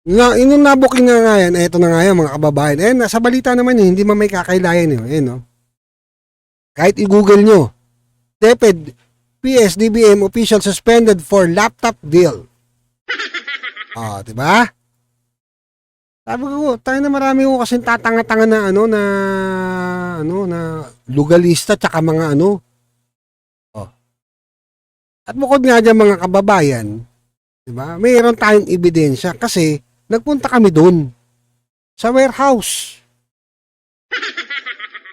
Inong nabuking nga yan, eto na nga yan mga kababayan. Nasa balita naman yun, hindi man may kakailayan yun. No? Kahit i-google nyo, DepEd, PS-DBM official suspended for laptop deal. Diba? Sabi ko, tayo na marami ko kasi tatanga-tanga na na legalista tsaka mga At bukod nga dyan mga kababayan, diba? Mayroon tayong ebidensya kasi nagpunta kami doon sa warehouse.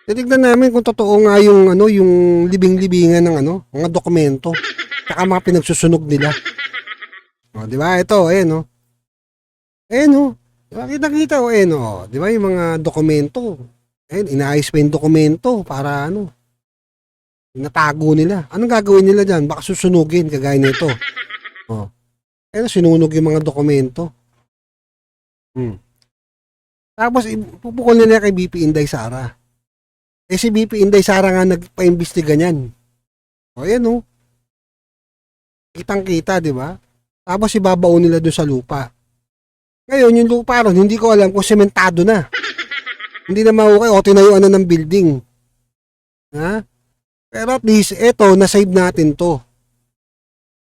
Titignan namin kung totoo nga yung yung libing-libingan ng mga dokumento tsaka mga pinagsusunog nila. Di ba? Ito, ayan Kita-kita di ba yung mga dokumento? Inaayos pa yung dokumento para natago nila. Anong gagawin nila diyan? Baka susunugin kagaya nito. Sinunog yung mga dokumento. Tapos ipupukol nila kay BP Inday Sara. Si BP Inday Sara nga nagpa-imbestiga niyan. Ayan kitang-kita, di ba? Tapos ibabaon nila doon sa lupa. Ngayon, yung lupa ron, hindi ko alam kung sementado na. Hindi na mahukay o tinayuan na ng building. Ha? Pero at least, eto, nasave natin to.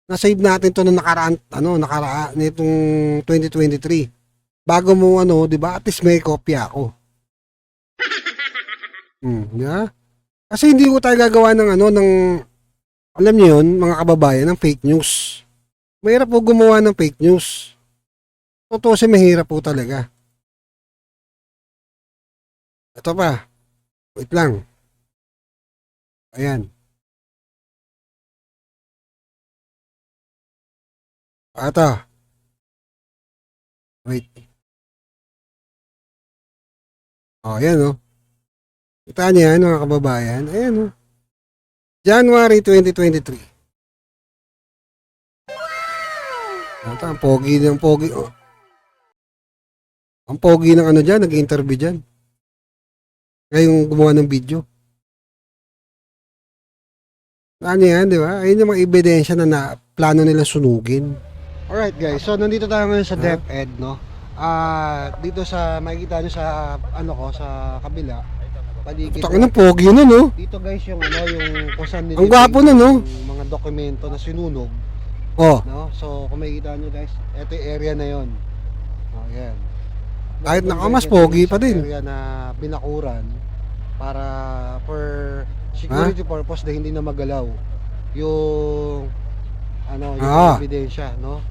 Nasave natin to na nakaraan nitong 2023. Bago mo di ba? At least may kopya ako. Di ba? Kasi hindi ko tayo gagawa ng alam niyo yun, mga kababayan, ng fake news. Mahirap po gumawa ng fake news. Totoo siya, mahirap po talaga. Ito pa. Wait lang. Ayan. Ito. Wait. Ayan Kita niya yan mga kababayan. Ayan January 2023. Ito, ang pogi ng pogi. Ang pogi ng dyan, nag-interview dyan. Ngayong gumawa ng video. Yan, di ba? Ayun yung mga ebidensya na plano nila sunugin. Alright guys, so nandito tayo ngayon sa DepEd, no? Dito sa, makikita nyo sa, sa kabila. Paligid. Ito ng pogi nun, no? Dito guys, yung kung saan nila. Ang gwapo nun, no? Yung mga dokumento na sinunog. No? So, kung makikita nyo guys, ito yung area na yon. Yan. Kahit nakamas, pogi pa din. Area na binakuran para for security purpose na hindi na magalaw yung yung ebidensya, no?